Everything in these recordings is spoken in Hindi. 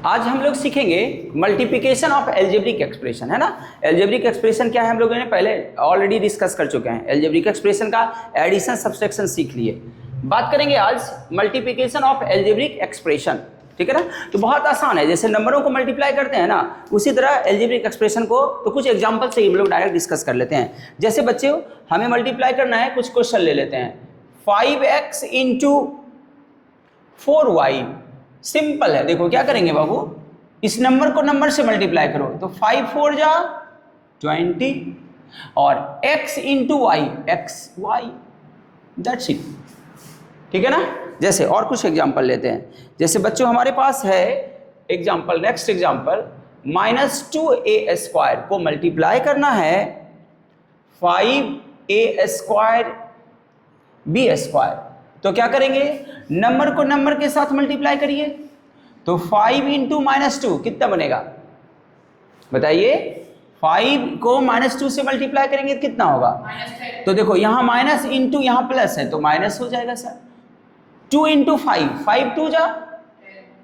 आज हम लोग सीखेंगे मल्टीप्लिकेशन ऑफ एल्जेब्रिक एक्सप्रेशन, है ना। एल्जेब्रिक एक्सप्रेशन क्या है हम लोगों ने पहले ऑलरेडी डिस्कस कर चुके हैं। एल्जेब्रिक एक्सप्रेशन का एडिशन सब्सट्रैक्शन सीख लिए। बात करेंगे आज मल्टीप्लिकेशन ऑफ एल्जेब्रिक एक्सप्रेशन, ठीक है ना। तो बहुत आसान है, जैसे नंबरों को मल्टीप्लाई करते हैं ना, उसी तरह एल्जेब्रिक एक्सप्रेशन को तो कुछ एग्जांपल से हम लोग डायरेक्ट डिस्कस कर लेते हैं। जैसे बच्चों हमें मल्टीप्लाई करना है, कुछ क्वेश्चन ले लेते हैं। 5x इंटू 4y, सिंपल है। देखो क्या करेंगे बाबू, इस नंबर को नंबर से मल्टीप्लाई करो तो 5 4 जा 20 और x into Y X Y, that's it, ठीक है ना। जैसे और कुछ एग्जांपल लेते हैं। जैसे बच्चों हमारे पास है एग्जांपल, नेक्स्ट एग्जांपल, -2a² को मल्टीप्लाई करना है 5a² b²। तो क्या करेंगे, नंबर को नंबर के साथ मल्टीप्लाई करिए तो 5 इंटू -2 कितना बनेगा बताइए। 5 को -2 से मल्टीप्लाई करेंगे तो कितना होगा, तो देखो यहाँ माइनस इंटू यहाँ प्लस है तो माइनस हो जाएगा सर। 2 इंटू 5, 5 2 जा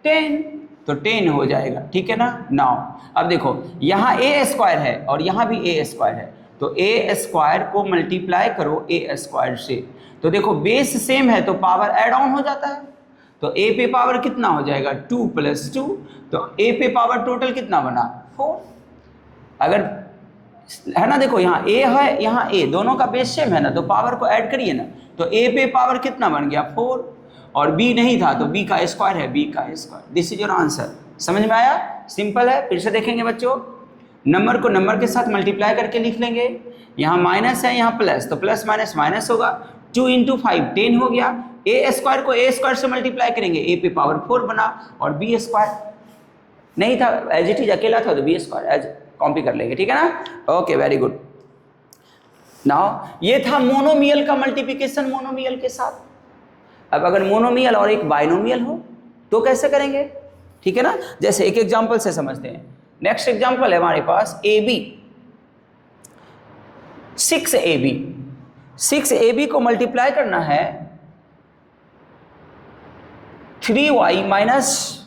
10, तो 10 हो जाएगा, ठीक है ना। नाउ अब देखो यहाँ a² है और यहाँ भी a² है, तो a² को मल्टीप्लाई करो a² से, तो देखो बेस सेम है तो पावर ऐड ऑन हो जाता है, तो a पे पावर कितना हो जाएगा 2 + 2, तो a पे पावर टोटल कितना बना 4। अगर है ना, देखो यहाँ a है यहाँ a, दोनों का बेस सेम है ना, तो पावर को ऐड करिए ना, तो a पे पावर कितना बन गया 4, और b नहीं था तो b का स्क्वायर है, b का square. This is your answer. समझ में आया, सिंपल है। फिर से देखेंगे बच्चों, नंबर को नंबर के साथ मल्टीप्लाई करके लिख लेंगे। यहाँ माइनस है यहाँ प्लस, तो प्लस माइनस माइनस होगा। 2 इंटू 5 10 हो गया। a² को a² से मल्टीप्लाई करेंगे, a पे पावर 4 बना, और b² नहीं था, एज इट इज अकेला था तो b² एज कॉपी कर लेंगे, ठीक है ना। Okay, very good. नाउ ये था मोनोमियल का मल्टीप्लिकेशन मोनोमियल के साथ। अब अगर मोनोमियल और एक बाइनोमियल हो तो कैसे करेंगे, ठीक है ना। जैसे एक एग्जांपल से समझते हैं। नेक्स्ट एग्जांपल है हमारे पास AB, 6AB। 6AB को मल्टीप्लाई करना है 3y minus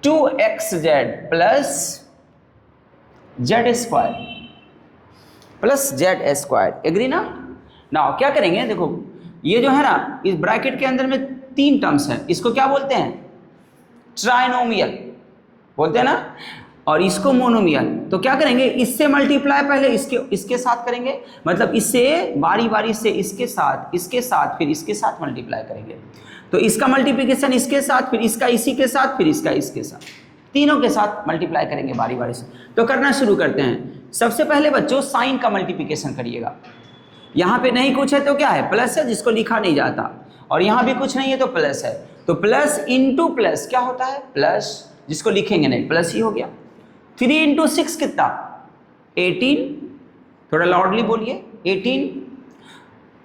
2xz plus z² plus z²। Agree ना। नाउ क्या करेंगे, देखो ये जो है ना, इस ब्रैकेट के अंदर में 3 टर्म्स हैं, इसको क्या बोलते हैं ट्राइनोमियल बोलते हैं ना, और इसको मोनोमियल। तो क्या करेंगे, इससे मल्टीप्लाई पहले इसके साथ करेंगे, मतलब इससे बारी बारी से इसके साथ फिर इसके साथ मल्टीप्लाई करेंगे। तो इसका मल्टीप्लिकेशन इसके साथ, फिर इसका इसी के साथ, फिर इसका इसके साथ, तीनों के साथ मल्टीप्लाई करेंगे बारी बारी से। तो करना शुरू करते हैं। सबसे पहले बच्चों साइन का मल्टीप्लिकेशन करिएगा। यहाँ पे नहीं कुछ है तो क्या है, प्लस है जिसको लिखा नहीं जाता, और यहाँ भी कुछ नहीं है तो प्लस है, तो प्लस इंटू प्लस क्या होता है प्लस, जिसको लिखेंगे नहीं प्लस ही हो गया। 3 इंटू 6 कितना 18, थोड़ा लाउडली बोलिए 18।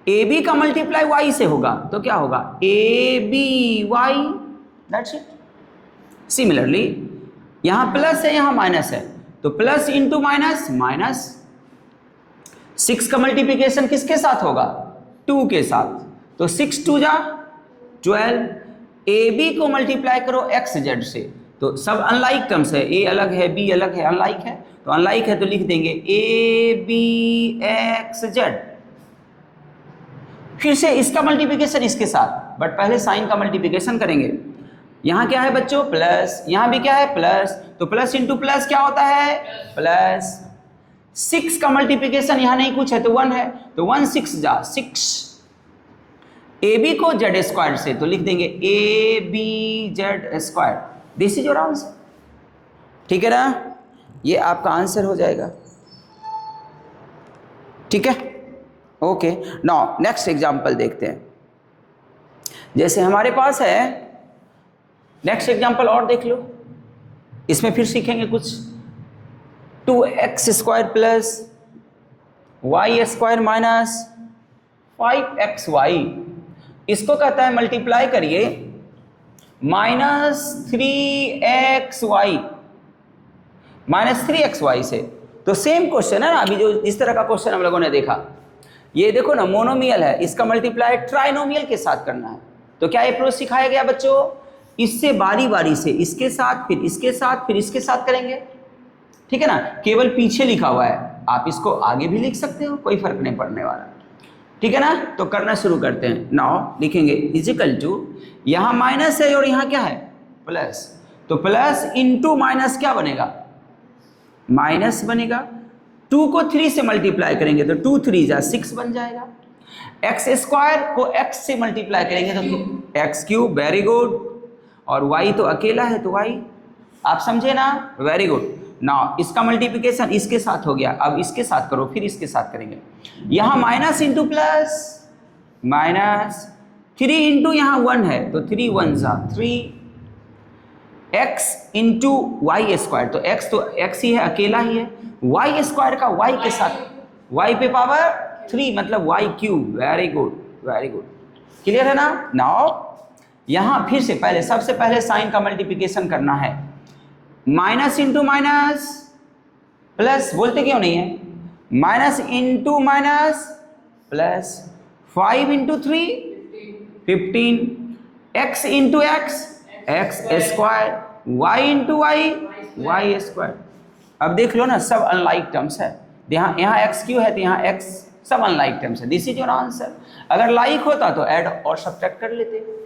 AB का मल्टीप्लाई y से होगा तो क्या होगा ABY, दैट्स इट। सिमिलरली यहाँ प्लस है यहाँ माइनस है, तो प्लस इंटू माइनस माइनस। 6 का मल्टीप्लिकेशन किसके साथ होगा 2 के साथ, तो 6 2 जा 12। AB को मल्टीप्लाई करो XZ से, तो सब अनलाइक टर्म्स है, A अलग है B अलग है, अनलाइक है, तो अनलाइक है तो लिख देंगे ABXZ। फिर से इसका मल्टीप्लिकेशन इसके साथ, बट पहले साइन का मल्टीप्लिकेशन करेंगे। यहाँ क्या है बच्चों प्लस, यहाँ भी क्या है प्लस, तो प्लस इंटू प्लस क्या होता है प्लस। 6 का मल्टीप्लिकेशन यहाँ नहीं कुछ है तो 1 है, तो 1 6 जा 6। AB को z² से, तो लिख देंगे ABZ²। This is your answer, ठीक है ना। ये आपका आंसर हो जाएगा, ठीक है। ओके, नाउ नेक्स्ट एग्जांपल देखते हैं। जैसे हमारे पास है नेक्स्ट एग्जांपल और देख लो, इसमें फिर सीखेंगे कुछ। 2x² plus y² minus 5xy, इसको कहता है मल्टीप्लाई करिए -3xy माइनस 3xy से। तो सेम क्वेश्चन है ना, अभी जो जिस तरह का क्वेश्चन हम लोगों ने देखा, ये देखो ना मोनोमियल है, इसका मल्टीप्लाई ट्राइनोमियल के साथ करना है। तो क्या अप्रोच सिखाया गया बच्चों, इससे बारी बारी से इसके साथ, फिर इसके साथ, फिर इसके साथ करेंगे, ठीक है ना। केवल पीछे लिखा हुआ है, आप इसको आगे भी लिख सकते हो, कोई फर्क नहीं पड़ने वाला, ठीक है ना। तो करना शुरू करते हैं। नाउ लिखेंगे इजिकल टू, यहाँ माइनस है और यहाँ क्या है, प्लस, तो प्लस इंटू माइनस क्या बनेगा, माइनस बनेगा। 2 को 3 से मल्टीप्लाई करेंगे तो 2 3 जा 6 बन जाएगा। एक्स स्क्वायर को x से मल्टीप्लाई करेंगे तो एक्स क्यूब, वेरी गुड। और y तो अकेला है तो y, आप समझे ना, वेरी गुड। नाउ इसका मल्टीप्लिकेशन इसके साथ हो गया, अब इसके साथ करो, फिर इसके साथ करेंगे। यहाँ minus into plus, minus 3 into यहाँ 1 है तो 3 1 जा 3, x इंटू वाई स्क्वायर, तो x तो x ही है, अकेला ही है, y स्क्वायर का y के साथ, y पे पावर 3 मतलब y cube, very good, very good, clear है ना। नाउ यहाँ फिर से पहले, सबसे पहले साइन का मल्टीप्लिकेशन करना है, माइनस इंटू माइनस प्लस, बोलते क्यों नहीं है, minus into minus plus, 5 into 3 15, x into X, X square, y into Y, Y square. अब देख लो ना, सब अनलाइक टर्म्स है, यहाँ एक्स क्यू है तो यहाँ एक्स, सब अनलाइक टर्म्स है, दिस इज योर आंसर। अगर लाइक होता तो ऐड और सब्ट्रैक्ट कर लेते।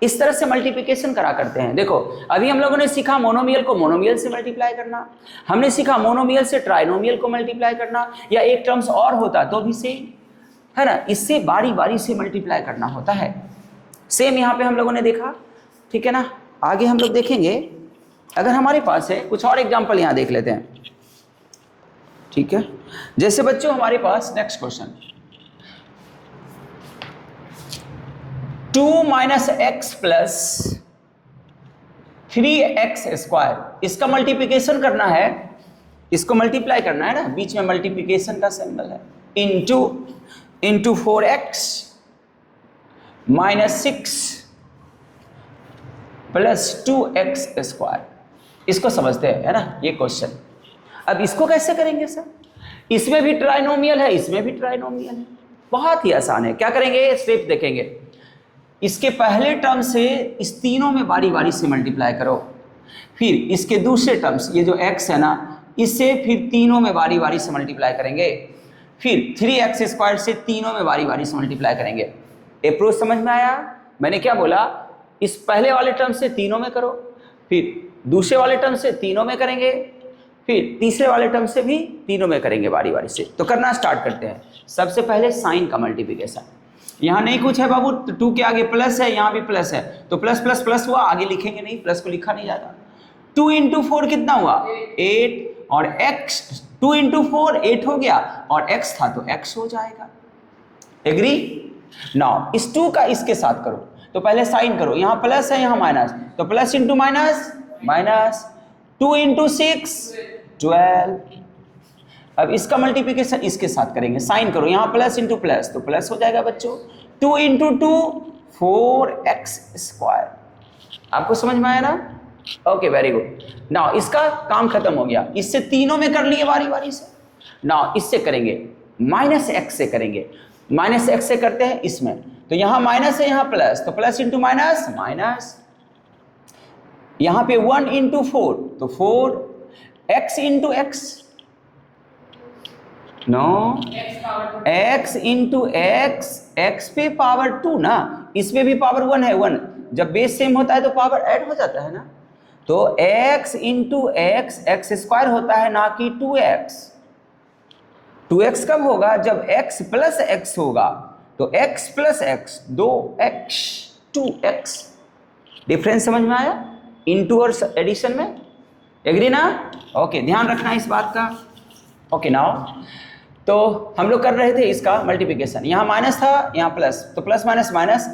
इस तरह से मल्टीप्लिकेशन करा करते हैं। देखो अभी हम लोगों ने सीखा मोनोमियल को मोनोमियल से मल्टीप्लाई करना, हमने सीखा मोनोमियल से ट्राइनोमियल को मल्टीप्लाई करना, या एक टर्म्स और होता तो भी सेम है ना, इससे बारी बारी से मल्टीप्लाई करना होता है। सेम यहाँ पे हम लोगों ने देखा, ठीक है ना। आगे हम लोग देखेंगे, अगर हमारे पास है कुछ और एग्जाम्पल यहाँ देख लेते हैं, ठीक है। जैसे बच्चों हमारे पास next question, 2 minus X plus 3x square, इसका मल्टीप्लिकेशन करना है, इसको मल्टीप्लाई करना है ना, बीच में मल्टीप्लिकेशन का सिंबल है, into 4x minus 6 plus 2x square, इसको समझते हैं है ना ये क्वेश्चन। अब इसको कैसे करेंगे सर, इसमें भी ट्राइनोमियल है, इसमें भी ट्राइनोमियल है, बहुत ही आसान है। क्या करेंगे, स्टेप देखेंगे, इसके पहले टर्म से इस तीनों में बारी बारी से मल्टीप्लाई करो, फिर इसके दूसरे टर्म्स, ये जो x है ना, इससे फिर तीनों में बारी बारी से मल्टीप्लाई करेंगे, फिर 3x स्क्वायर से तीनों में बारी बारी से मल्टीप्लाई करेंगे। अप्रोच समझ में आया, मैंने क्या बोला, इस पहले वाले टर्म से तीनों में करो, फिर दूसरे वाले टर्म से तीनों में करेंगे, फिर तीसरे वाले टर्म से भी तीनों में करेंगे बारी बारी से। तो करना स्टार्ट करते हैं। सबसे पहले साइन का मल्टीप्लिकेशन, यहाँ नहीं कुछ है बाबू, 2 के आगे प्लस है, यहाँ भी प्लस है, तो प्लस प्लस प्लस हुआ, आगे लिखेंगे नहीं, प्लस को लिखा नहीं जाता। 2 इंटू 4 कितना हुआ, 8, और x 2 इंटू 4 8 हो गया, और x था तो x हो जाएगा। एग्री। नाउ इस 2 का इसके साथ करो, तो पहले साइन करो, यहाँ प्लस है यहाँ माइनस, तो plus into minus minus, 2 into 6 12। अब इसका मल्टीप्लिकेशन इसके साथ करेंगे, साइन करो, यहाँ प्लस इंटू प्लस तो प्लस हो जाएगा बच्चों, 2 इंटू 2 4x स्क्वायर। आपको समझ में आया ना, ओके वेरी गुड। नाउ इसका काम खत्म हो गया, इससे तीनों में कर लिए बारी बारी से। नाउ इससे करेंगे, माइनस एक्स से करेंगे, माइनस एक्स से करते हैं इसमें, तो यहाँ माइनस है यहाँ प्लस, तो प्लस इंटू माइनस माइनस, यहाँ पे 1 इंटू 4 तो 4x into X, no x into X, X पे पावर 2 ना, इसमें भी पावर 1 है, 1 जब बेस सेम होता है तो पावर ऐड हो जाता है ना, तो x into X, X square होता है ना कि 2x। 2x कब होगा, जब x प्लस x होगा, तो x plus x 2x 2x। Difference समझ में आया, इंटू और एडिशन में, एग्री ना, ओके ध्यान रखना इस बात का। ओके नाउ तो हम लोग कर रहे थे इसका मल्टीप्लिकेशन, यहाँ माइनस था यहाँ प्लस, तो प्लस माइनस माइनस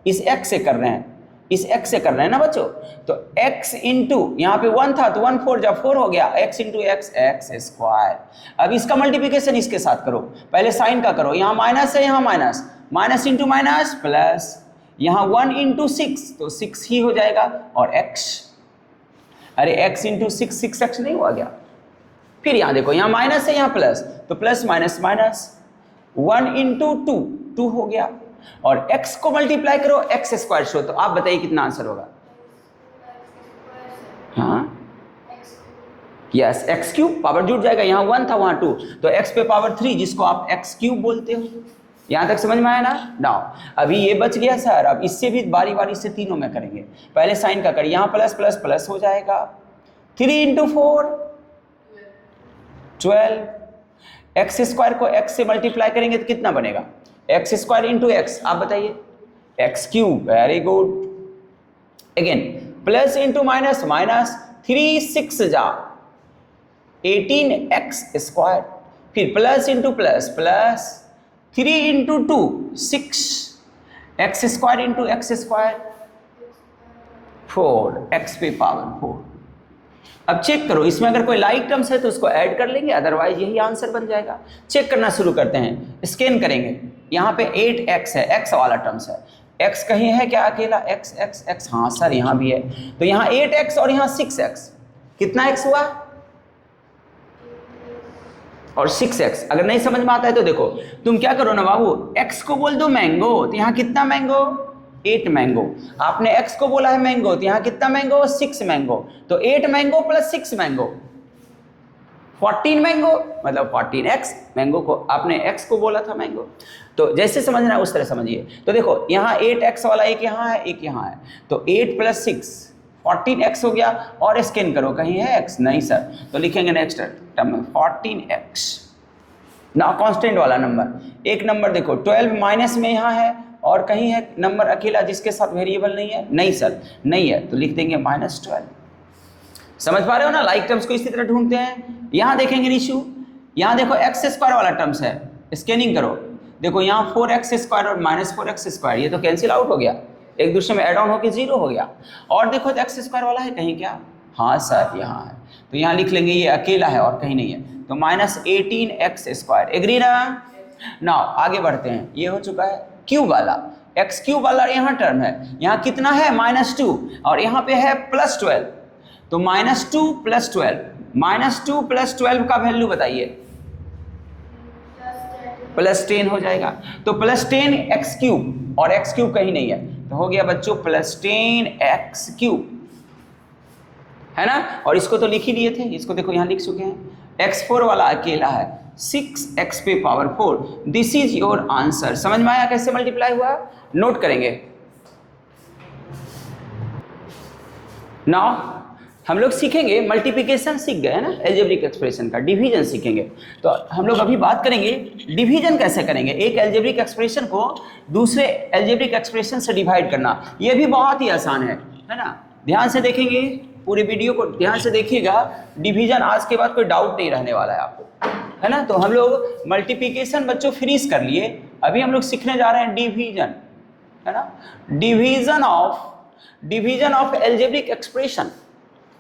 इस x से कर रहे हैं, इस x से कर रहे हैं ना बच्चों, तो x इंटू यहाँ पे 1 था तो 1 4 जब 4 हो गया, x into X X square. अब इसका मल्टीप्लिकेशन इसके साथ करो, पहले साइन का करो, यहाँ माइनस है यहाँ minus, minus into minus plus, यहाँ 1 इंटू 6 तो 6 ही हो जाएगा, और x, अरे x इंटू 6 6x नहीं हुआ गया। फिर यहाँ देखो, यहाँ माइनस है यहाँ प्लस, तो प्लस माइनस माइनस, 1 इंटू 2 2 हो गया, और x को मल्टीप्लाई करो x स्क्वायर शो, तो आप बताइए कितना आंसर होगा, हाँ यस, एक्स क्यूब पावर जुड़ जाएगा, यहाँ 1 था वहाँ 2, तो x पे पावर 3 जिसको आप एक्स क्यूब बोलते हो। यहाँ तक समझ में आया ना? नाउ अभी ये बच गया सर, अब इससे भी बारी बारी से तीनों में करेंगे। पहले साइन का करिए, यहाँ प्लस प्लस प्लस हो जाएगा, 3 × 4 12, एक्स स्क्वायर को x से मल्टीप्लाई करेंगे तो कितना बनेगा? एक्स स्क्वायर इंटू एक्स, आप बताइए, x cube, very good. Again plus into minus, minus 3 6 जा 18x स्क्वायर, फिर plus into plus, plus 3 × 2 6, x square into x square 4, x पे पावर 4। अब चेक करो, इसमें अगर कोई लाइक टर्म्स है तो उसको ऐड कर लेंगे, अदरवाइज यही आंसर बन जाएगा। चेक करना शुरू करते हैं, स्कैन करेंगे। यहाँ पे 8x है, x वाला टर्म्स है, x कहीं है क्या अकेला? x x x, हाँ सर यहाँ भी है, तो यहाँ 8x और यहाँ 6x, कितना x हुआ? और 6x। अगर नहीं समझ में आता है तो देखो, तुम क्या करो ना बाबू, x को बोल दो मैंगो, तो यहाँ कितना मैंगो? 8 मैंगो। आपने x को बोला है मैंगो, तो यहाँ कितना मैंगो? 6 मैंगो। तो 8 मैंगो प्लस 6 मैंगो 14 मैंगो, मतलब 14x। मैंगो को आपने x को बोला था मैंगो, तो जैसे समझना है उस तरह समझिए। तो देखो यहाँ 8x वाला एक यहाँ है, एक यहाँ है, तो 8 + 6 14x हो गया। और स्कैन करो, कहीं है x? नहीं सर, तो लिखेंगे नेक्स्ट टर्म में 14x। ना कांस्टेंट वाला नंबर, एक नंबर देखो 12 माइनस में यहाँ है, और कहीं है नंबर अकेला जिसके साथ वेरिएबल नहीं है? नहीं सर, नहीं है, तो लिख देंगे -12। समझ पा रहे हो ना? लाइक टर्म्स को इसी तरह ढूंढते हैं। यहाँ देखेंगे निशु, यहाँ देखो x स्क्वायर वाला टर्म्स है, स्कैनिंग करो, देखो यहाँ 4x स्क्वायर और -4x स्क्वायर, ये तो कैंसिल आउट हो गया, एक दूसरे में एड ऑन होकर 0 हो गया। और देखो तो x स्क्वायर वाला है कहीं क्या? हाँ सर यहाँ है, तो यहाँ लिख लेंगे ये अकेला है और कहीं नहीं है, तो -18x स्क्वायर। एग्री ना? नाउ आगे बढ़ते हैं, ये हो चुका है क्यूब वाला, एक्स क्यूब वाला यहाँ टर्म है, यहाँ कितना है? -2, और यहाँ पे है +12, तो -2 + 12, -2 + 12 का वैल्यू बताइए, +10 हो जाएगा, तो +10 एक्स क्यूब, और एक्स क्यूब कहीं नहीं है, तो हो गया बच्चों +10 एक्स क्यूब, है ना? और इसको तो लिख ही लिए थे, इसको देखो यहाँ लिख चुके हैं, x4 वाला अकेला है, 6x पे power 4, this is your answer. समझ में आया कैसे मल्टीप्लाई हुआ? नोट करेंगे। नाउ हम लोग सीखेंगे मल्टीप्लिकेशन, सीख गए हैं ना, एल्जेब्रिक एक्सप्रेशन का, डिवीजन सीखेंगे। तो हम लोग अभी बात करेंगे डिवीजन कैसे करेंगे, एक एल्जेब्रिक एक्सप्रेशन को दूसरे एल्जेब्रिक एक्सप्रेशन से डिवाइड करना। ये भी बहुत ही आसान है ना? ध्यान से देखेंगे, पूरे वीडियो को ध्यान से देखिएगा, डिवीजन आज के बाद कोई डाउट नहीं रहने वाला है आपको, है ना? तो हम लोग मल्टीप्लिकेशन बच्चों फिनिश कर लिए, अभी हम लोग सीखने जा रहे हैं डिवीजन, है ना? डिवीजन ऑफ एल्जेब्रिक एक्सप्रेशन,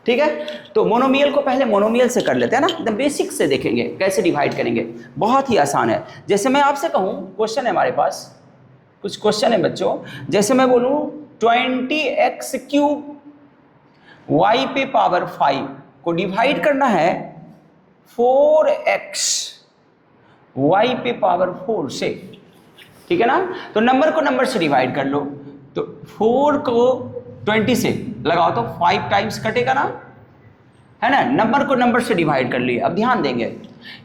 ठीक है? तो मोनोमियल को पहले मोनोमियल से कर लेते हैं ना, एकदम बेसिक से देखेंगे कैसे डिवाइड करेंगे, बहुत ही आसान है। जैसे मैं आपसे कहूँ, क्वेश्चन है हमारे पास, कुछ क्वेश्चन है बच्चों, जैसे मैं बोलूँ 20x³ y पे पावर 5 को डिवाइड करना है 4x y पे पावर 4 से, ठीक है ना? तो नंबर को नंबर से डिवाइड कर लो, तो 4 को 20 से लगाओ तो 5 टाइम्स कटेगा ना, है ना? नंबर को नंबर से डिवाइड कर लिए। अब ध्यान देंगे,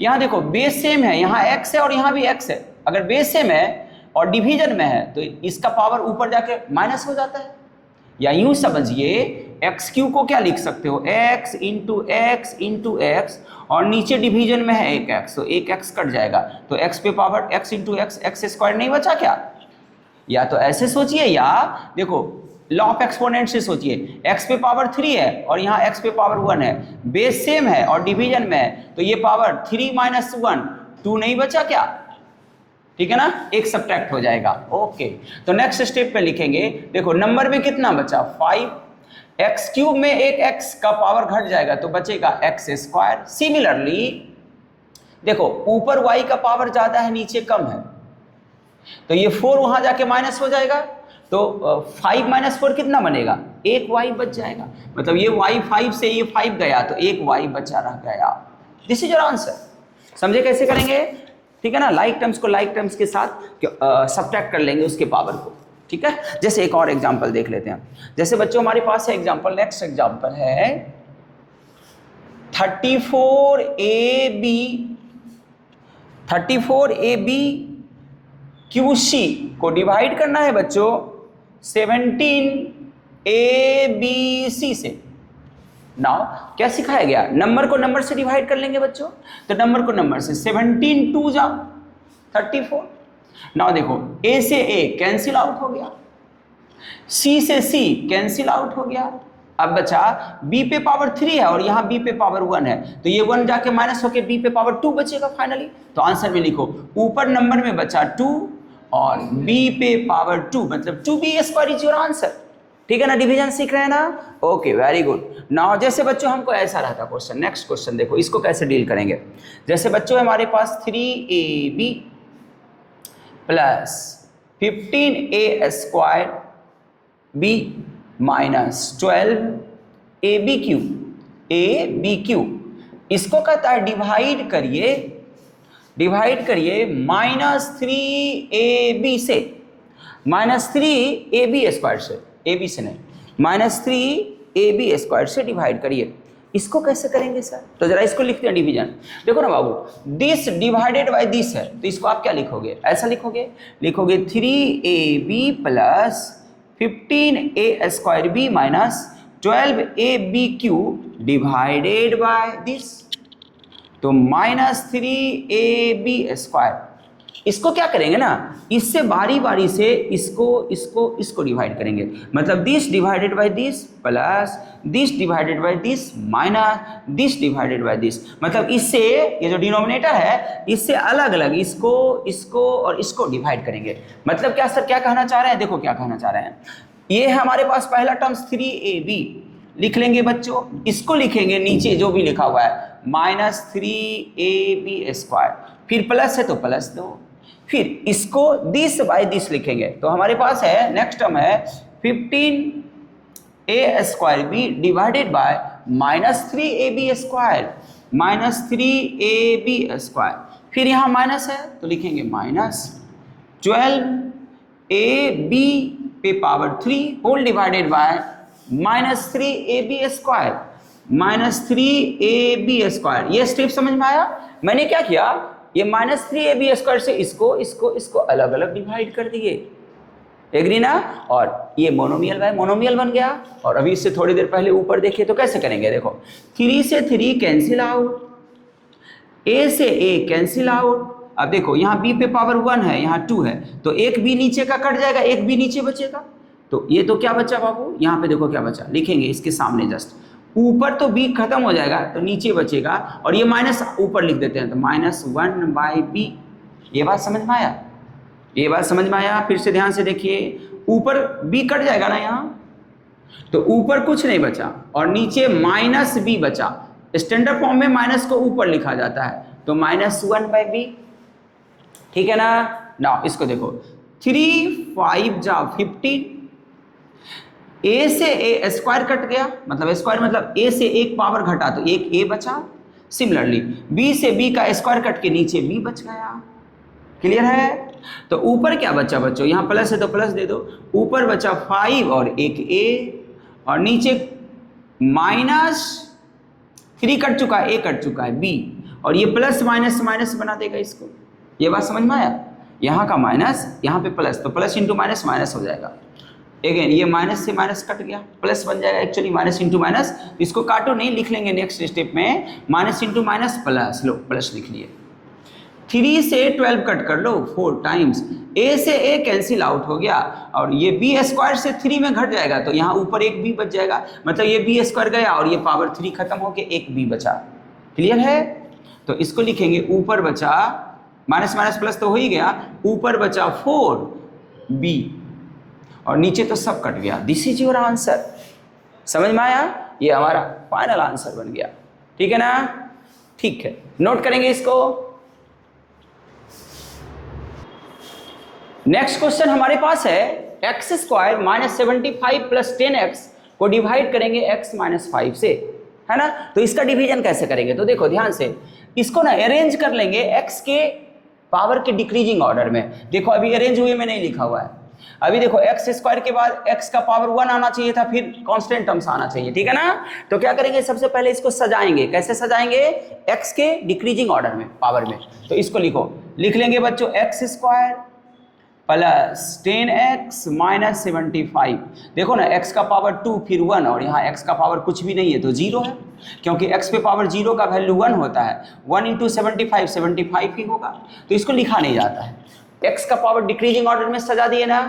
यहाँ देखो बेस सेम है, यहाँ x है और यहाँ भी x है, अगर बेस सेम है और डिवीजन में है तो इसका पावर ऊपर जाके माइनस हो जाता है, या यूं समझिए x³ को क्या लिख सकते हो, x इंटू x, और नीचे डिवीजन में है 1x, तो 1x कट जाएगा, तो x पे power x into x square नहीं बचा क्या? या तो ऐसे सोचिए, या देखो लॉ ऑफ एक्सपोनेंट से सोचिए, x पे पावर 3 है और यहाँ x पे पावर 1 है, बेस सेम है और डिवीजन में है, तो ये पावर 3 - 1 2 नहीं बचा क्या? ठीक है ना? एक सब्ट्रैक्ट हो जाएगा। ओके, तो नेक्स्ट स्टेप पे लिखेंगे, देखो नंबर में कितना बचा 5, x³ में एक x का पावर घट जाएगा तो बचेगा x स्क्वायर। सिमिलरली देखो ऊपर y का पावर ज्यादा है, नीचे कम है, तो ये 4 वहां जाके माइनस हो जाएगा, तो 5 - 4 कितना बनेगा? 1 y बच जाएगा, मतलब ये y 5 से ये 5 गया तो 1 y बचा रह गया। This is your answer. समझे कैसे करेंगे? ठीक है ना? लाइक टर्म्स को लाइक टर्म्स के साथ सब्ट्रैक्ट कर लेंगे उसके पावर को, ठीक है? जैसे एक और एग्जांपल देख लेते हैं, जैसे बच्चों हमारे पास है एग्जांपल, नेक्स्ट एग्जांपल है 34AB QC को डिवाइड करना है बच्चों 17ABC से। नाउ क्या सिखाया गया, नंबर को नंबर से डिवाइड कर लेंगे बच्चों, तो नंबर को नंबर से 17 2 जा 34। नाउ देखो A से A कैंसिल आउट हो गया, C से C कैंसिल आउट हो गया, अब बचा B पे पावर 3 है और यहाँ B पे पावर 1 है, तो ये 1 जाके माइनस होके B पे पावर 2 बचेगा फाइनली। तो आंसर में लिखो ऊपर नंबर में बचा 2 और B पे पावर 2 मतलब 2B² इज योर आंसर। ठीक है ना, डिवीजन सीख रहे हैं ना, ओके वेरी गुड। नाउ जैसे बच्चों हमको ऐसा रहता क्वेश्चन, नेक्स्ट क्वेश्चन देखो इसको कैसे डील करेंगे। जैसे बच्चों हमारे पास 3AB plus 15A² B minus 12ABQ इसको कहता है डिवाइड करिए -3AB से, -3AB² से, AB से नहीं, -3AB² से डिवाइड करिए। इसको कैसे करेंगे सर, तो जरा इसको लिखते हैं डिवीजन। देखो ना बाबू, दिस डिवाइडेड बाय दिस है, तो इसको आप क्या लिखोगे, ऐसा लिखोगे 3AB plus 15A² B minus 12ABQ divided by this, तो -3AB²। इसको क्या करेंगे ना, इससे बारी बारी से इसको डिवाइड करेंगे, मतलब this divided by this plus this divided by this minus this divided by this, मतलब इससे ये जो डिनोमिनेटर है इससे अलग अलग इसको और इसको डिवाइड करेंगे। मतलब क्या सर, क्या कहना चाह रहे हैं, देखो क्या कहना चाह रहे हैं, ये है हमारे पास पहला टर्म्स 3AB लिख लेंगे बच्चों, इसको लिखेंगे नीचे जो भी लिखा हुआ है -3AB², फिर प्लस है तो प्लस दो, फिर इसको दिस बाय दिस लिखेंगे, तो हमारे पास है नेक्स्ट टर्म है 15A² B divided by -3AB², फिर यहाँ माइनस है तो लिखेंगे माइनस 12AB पे power 3 whole divided by -3AB², ये स्टेप समझ में आया। मैंने क्या किया, ये -3AB² से इसको अलग अलग डिवाइड कर दिए, एग्री ना, और ये मोनोमियल बाय मोनोमियल बन गया। और अभी इससे थोड़ी देर पहले ऊपर देखिए तो कैसे करेंगे, देखो 3 से 3 कैंसिल आउट, A से A कैंसिल आउट, अब देखो यहाँ B पे पावर 1 है, यहाँ 2 है, तो एक B नीचे का कट जाएगा, एक B नीचे बचेगा, तो ये तो क्या बचा बाबू, यहाँ पे देखो क्या बचा, लिखेंगे इसके सामने जस्ट, ऊपर तो B खत्म हो जाएगा तो नीचे बचेगा, और ये माइनस ऊपर लिख देते हैं, तो -1/B। ये बात समझ में आया, ये बात समझ में आया। फिर से ध्यान से देखिए, ऊपर B कट जाएगा ना यहाँ, तो ऊपर कुछ नहीं बचा और नीचे -B बचा। स्टैंडर्ड फॉर्म में माइनस को ऊपर लिखा जाता है, तो -1/B, ठीक है ना। नाउ इसको देखो 3 5 जा 15, A से A² कट गया, मतलब स्क्वायर मतलब A से एक पावर घटा तो एक A बचा। सिमिलरली B से B का स्क्वायर कट के नीचे B बच गया, क्लियर है। तो ऊपर क्या बचा बच्चों, यहाँ प्लस है तो प्लस दे दो, ऊपर बचा 5 और एक A, और नीचे -3 कट चुका है, A कट चुका है B, और ये प्लस माइनस माइनस बना देगा इसको। ये बात समझ में आया, यहाँ का माइनस यहाँ पे प्लस, तो प्लस इंटू माइनस माइनस हो जाएगा। अगेन ये माइनस से माइनस कट गया, प्लस बन जाएगा, एक्चुअली माइनस इंटू माइनस, इसको काटो नहीं, लिख लेंगे नेक्स्ट स्टेप में, माइनस इंटू माइनस प्लस, लो प्लस लिख लिए। 3 से 12 कट कर लो 4 टाइम्स, A से A कैंसिल आउट हो गया, और ये B² से 3 में घट जाएगा, तो यहाँ ऊपर एक B बच जाएगा, मतलब ये B² गया और ये पावर 3 खत्म होके एक B बचा, क्लियर है। तो इसको लिखेंगे, ऊपर बचा माइनस माइनस प्लस तो हो ही गया, ऊपर बचा 4B और नीचे तो सब कट गया। दिस इज योर आंसर, समझ में आया, ये हमारा फाइनल आंसर बन गया, ठीक है ना। ठीक है, नोट करेंगे इसको। नेक्स्ट क्वेश्चन हमारे पास है x² -75 प्लस 10x को डिवाइड करेंगे x -5 से, है ना। तो इसका डिवीजन कैसे करेंगे, तो देखो ध्यान से, इसको ना अरेंज कर लेंगे x के पावर के डिक्रीजिंग ऑर्डर में। देखो अभी अरेंज हुए में नहीं लिखा हुआ है, अभी देखो एक्स स्क्वायर के बाद एक्स का पावर 1 आना चाहिए था, फिर कांस्टेंट टर्म्स आना चाहिए, ठीक है ना। तो क्या करेंगे, सबसे पहले इसको सजाएंगे। कैसे सजाएंगे, एक्स के डिक्रीजिंग ऑर्डर में, पावर में। तो इसको लिख लेंगे बच्चों, x square plus 10x minus 75। देखो ना, x का पावर 2 फिर 1, और यहाँ x का पावर कुछ भी नहीं है तो 0 है, क्योंकि x पे पावर 0 का वैल्यू 1 होता है। 1 इंटू 75 75 ही होगा, तो इसको लिखा नहीं जाता है। x का पावर डिक्रीजिंग ऑर्डर में सजा दिए ना,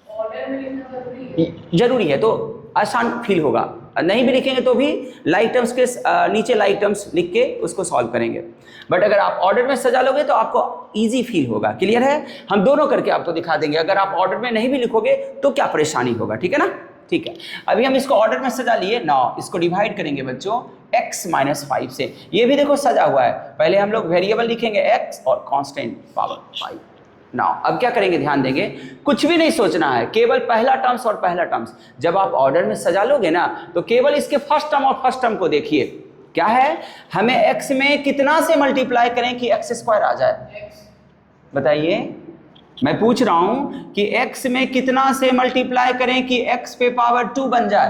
ऑर्डर में लिखना जरूरी है, तो आसान फील होगा। नहीं भी लिखेंगे तो भी लाइक टर्म्स के नीचे लाइक टर्म्स लिख के उसको सॉल्व करेंगे। बट अगर आप ऑर्डर में सजा लोगे तो आपको इजी फील होगा। क्लियर है, हम दोनों करके आपको दिखा देंगे। अगर आप ऑर्डर में नहीं भी लिखोगे तो क्या परेशानी होगा, ठीक है ना। ठीक है, अभी हम इसको ऑर्डर में सजा लिए ना, इसको डिवाइड करेंगे बच्चों x माइनस 5 से। ये भी देखो सजा हुआ है, पहले हम लोग वेरिएबल लिखेंगे x और कांस्टेंट पावर 5 ना। अब क्या करेंगे, ध्यान देंगे, कुछ भी नहीं सोचना है, केवल पहला टर्म्स और पहला टर्म्स। जब आप ऑर्डर में सजा लोगे ना, तो केवल इसके फर्स्ट टर्म और फर्स्ट टर्म को देखिए। क्या है, हमें x में कितना से मल्टीप्लाई करें कि x स्क्वायर आ जाए, बताइए। मैं पूछ रहा हूं कि x में कितना से मल्टीप्लाई करें कि x पे पावर 2 बन जाए।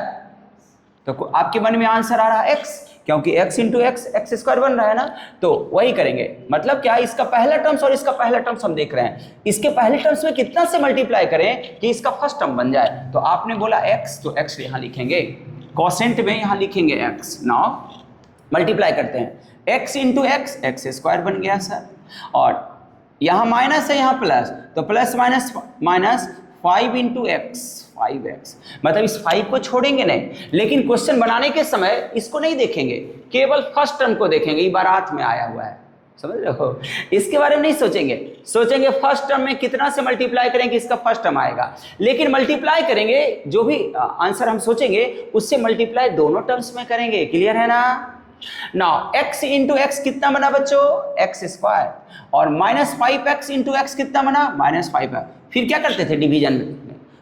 तो आपके मन में आंसर आ रहा है x, क्योंकि x इंटू एक्स स्क्वायर बन रहा है ना, तो वही करेंगे। मतलब क्या, इसका पहला टर्म्स और इसका पहला टर्म्स हम देख रहे हैं। इसके पहले टर्म्स में कितना से मल्टीप्लाई करें कि इसका फर्स्ट टर्म बन जाए। तो आपने बोला x, तो x यहाँ लिखेंगे, कोसेंट में यहाँ लिखेंगे x। नाउ मल्टीप्लाई करते हैं, x इंटू एक्स स्क्वायर बन गया सर, और यहाँ माइनस है, यहाँ प्लस, तो plus minus minus 5 into x 5x। मतलब इस 5 को छोड़ेंगे नहीं, लेकिन क्वेश्चन बनाने के समय इसको नहीं देखेंगे, केवल फर्स्ट टर्म को देखेंगे। ये बारात में आया हुआ है, समझ रहे हो, इसके बारे में नहीं सोचेंगे। सोचेंगे फर्स्ट टर्म में कितना से मल्टीप्लाई करें कि इसका फर्स्ट टर्म आएगा। लेकिन मल्टीप्लाई करेंगे, जो भी आंसर हम सोचेंगे उससे मल्टीप्लाई दोनों टर्म्स में करेंगे। क्लियर है ना। नाउ x इंटू एक्स कितना बना बच्चों, एक्स स्क्वायर, और माइनस 5x इंटू एक्स कितना बना, माइनस 5x। फिर क्या करते थे डिवीजन में,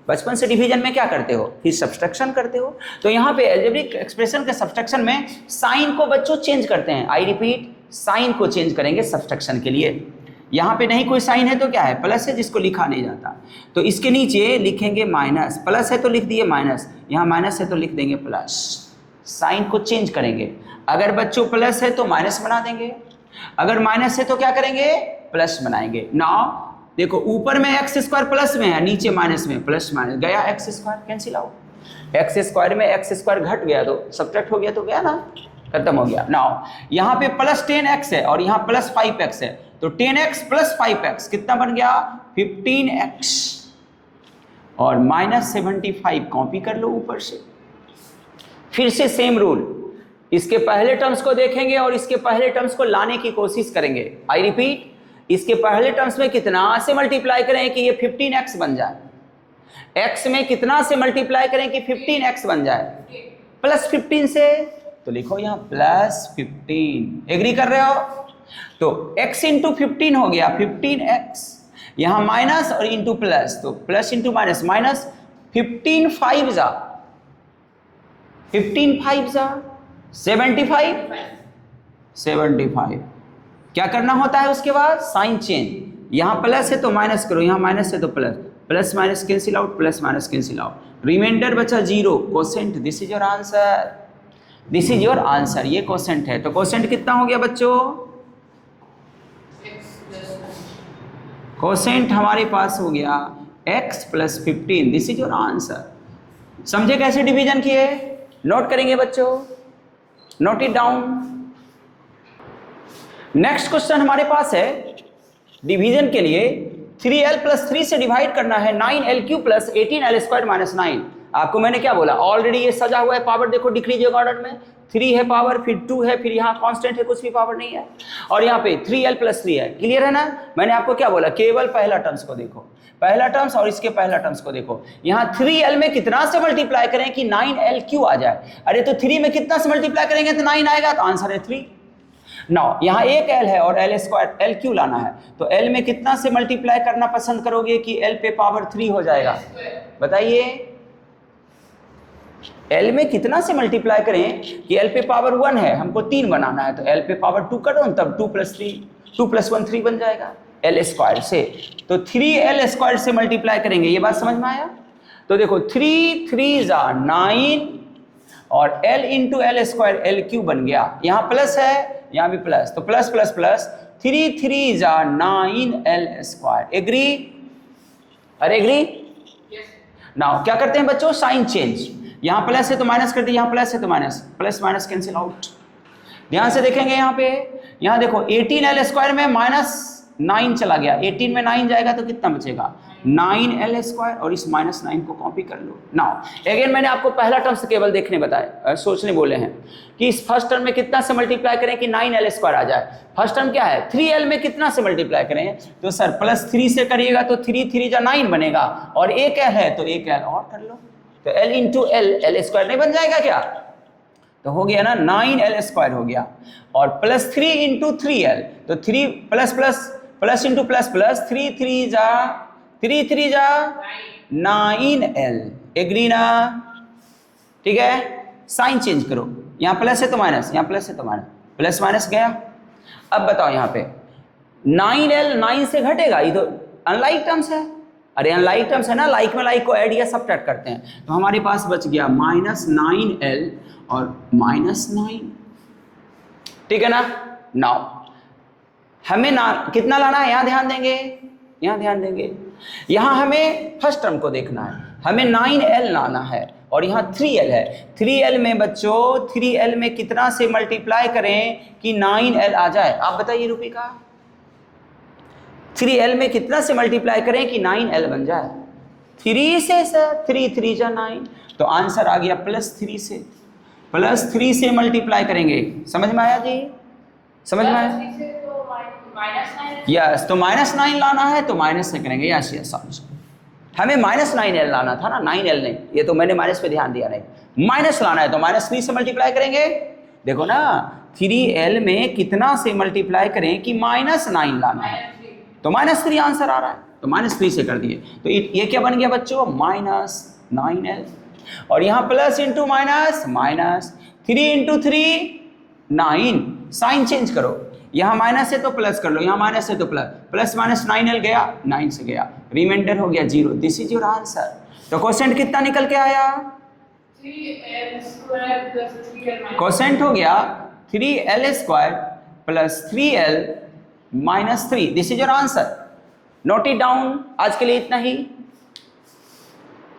बचपन से डिवीजन में क्या करते हो, फिर सब्सट्रैक्शन करते हो। तो यहाँ पे अलजेब्रिक एक्सप्रेशन के सब्सट्रैक्शन में साइन को बच्चों चेंज करते हैं। आई रिपीट, साइन को चेंज करेंगे सब्सट्रैक्शन के लिए। यहाँ पे नहीं कोई साइन है तो क्या है, प्लस है, जिसको लिखा नहीं जाता। तो इसके नीचे लिखेंगे माइनस, प्लस है तो लिख दिए माइनस, यहाँ माइनस है तो लिख देंगे प्लस। साइन को चेंज करेंगे। अगर बच्चों प्लस है तो माइनस बना देंगे, अगर माइनस है तो क्या करेंगे, प्लस बनाएंगे। नाउ देखो, ऊपर में एक्स स्क्वायर प्लस में है, नीचे माइनस में, प्लस माइनस गया, x square cancel out. X square में एक्स स्क्वायर घट गया तो सब्ट्रैक्ट हो गया, तो गया ना, खत्म हो गया। नाउ यहाँ पे प्लस 10x है और यहाँ प्लस 5x है, तो 10x प्लस 5x कितना बन गया, 15x, और माइनस 75 कॉपी कर लो ऊपर से। फिर से सेम रूल, इसके पहले टर्म्स को देखेंगे और इसके पहले टर्म्स को लाने की कोशिश करेंगे। आई रिपीट, इसके पहले टर्म्स में कितना से मल्टीप्लाई करें कि ये 15x बन जाए, x में कितना से मल्टीप्लाई करें कि 15x बन जाए, प्लस 15 से, तो लिखो यहाँ प्लस 15। एग्री कर रहे हो, तो x इंटू 15 हो गया 15x, यहाँ माइनस और इंटू प्लस, तो प्लस इंटू माइनस, माइनस 15 5 जा 75 क्या करना होता है उसके बाद, साइन चेंज। यहाँ प्लस है तो माइनस करो, यहाँ माइनस है तो plus, plus minus cancel out, plus minus cancel out, remainder बचा 0। Quotient, this is your answer, this is your answer. ये कोसेंट है, तो कोसेंट कितना हो गया बच्चों, कोसेंट हमारे पास हो गया x plus 15। This is your answer. समझे कैसे डिवीजन किए, नोट करेंगे बच्चों, note it down. Next question हमारे पास है डिवीजन के लिए, 3l प्लस 3 से डिवाइड करना है 9l³ plus 18l square minus 9। आपको मैंने क्या बोला, ऑलरेडी ये सजा हुआ है पावर, देखो डिक्रीजिंग ऑर्डर में 3 है पावर, फिर 2 है, फिर यहाँ कांस्टेंट है, कुछ भी पावर नहीं है, और यहाँ पे 3l प्लस 3 है। क्लियर है ना। मैंने आपको क्या बोला, केवल पहला टर्म्स को देखो, पहला टर्म्स और इसके पहला टर्म्स को देखो। यहाँ 3l में कितना से मल्टीप्लाई करें कि 9l³ आ जाए। अरे तो 3 में कितना से मल्टीप्लाई करेंगे तो 9 आएगा, तो आंसर है 3। नाउ यहाँ एक l है और l स्क्वायर l³ लाना है, तो l में कितना से मल्टीप्लाई करना पसंद करोगे कि l पे पावर 3 हो जाएगा, बताइए। l में कितना से मल्टीप्लाई करें कि l पे पावर 1 है, हमको 3 बनाना है, तो l पे पावर 2 करो, तब 2 प्लस 1 3 बन जाएगा। एल स्क्वायर से, तो 3l स्क्वायर से मल्टीप्लाई करेंगे। ये बात समझ में आया? तो देखो 3 3 जा 9 और l into L square L Q बन गया, यहाँ प्लस है यहाँ भी प्लस, तो प्लस प्लस प्लस 3 3 जा 9l स्क्वायर। एग्री? अरे एग्री? नाउ क्या करते हैं बच्चों, साइन चेंज, यहाँ प्लस है तो माइनस कर दिए, यहाँ प्लस है तो minus, plus minus cancel out. ध्यान से देखेंगे यहाँ पे, यहाँ देखो 18l स्क्वायर में -9 चला गया, 18 में 9 जाएगा तो कितना बचेगा 9l स्क्वायर, और इस -9 को कॉपी कर लो। नाउ अगेन मैंने आपको पहला टर्म से केवल देखने बताया, सोचने बोले हैं कि इस फर्स्ट टर्म में कितना से मल्टीप्लाई करें कि 9l स्क्वायर आ जाए। फर्स्ट टर्म क्या है, 3l में कितना से मल्टीप्लाई करें, तो सर +3 से करिएगा तो 3 3 जा 9 बनेगा, और एक l है तो एक l और कर लो, तो l इंटू एल स्क्वायर नहीं बन जाएगा क्या, तो हो गया ना 9l स्क्वायर हो गया, और +3 इंटू 3l, तो 3 plus plus plus into plus plus 3 3 जा 9l। एग्री ना? ठीक है, साइन चेंज करो, यहाँ प्लस है तो माइनस, यहाँ प्लस है तो माइनस, प्लस माइनस गया। अब बताओ यहाँ पे 9l 9 से घटेगा, ये तो अनलाइक टर्म्स है। अरे अनलाइक टर्म्स है ना, लाइक में लाइक को ऐड या सब्ट्रैक्ट करते हैं, तो हमारे पास बच गया -9l और -9। ठीक है ना? नाउ हमें ना कितना लाना है, यहाँ ध्यान देंगे, यहाँ ध्यान देंगे, यहाँ हमें फर्स्ट टर्म को देखना है, हमें 9l लाना है और यहाँ 3l है। 3l में बच्चों 3l में कितना से मल्टीप्लाई करें कि 9l आ जाए, आप बताइए रूपिका, 3l में कितना से मल्टीप्लाई करें कि 9l बन जाए, 3 से सर, 3 3 जा 9, तो आंसर आ गया +3 से, +3 से मल्टीप्लाई करेंगे। समझ में आया जी? समझ में आया? यस, तो -9 लाना है तो माइनस से करेंगे, यस यस, हमें -9l लाना था ना, 9l नहीं, ये तो मैंने माइनस पे ध्यान दिया नहीं, माइनस लाना है तो -3 से मल्टीप्लाई करेंगे। देखो ना 3l में कितना से मल्टीप्लाई करें कि -9 लाना है, तो -3 आंसर आ रहा है, तो -3 से कर दिए, तो ये क्या बन गया बच्चों, -9l, और यहाँ plus into minus minus, 3 into 3 9, sign change करो, यहाँ माइनस है तो प्लस कर लो, यहाँ माइनस है तो प्लस, प्लस माइनस 9l गया, 9 से गया, रिमाइंडर हो गया 0। This is your answer. तो क्वोशेंट कितना निकल के आया, 3l square plus 3l, quotient हो गया 3l square plus 3l minus 3। This is your answer. Note it down. आज के लिए इतना ही।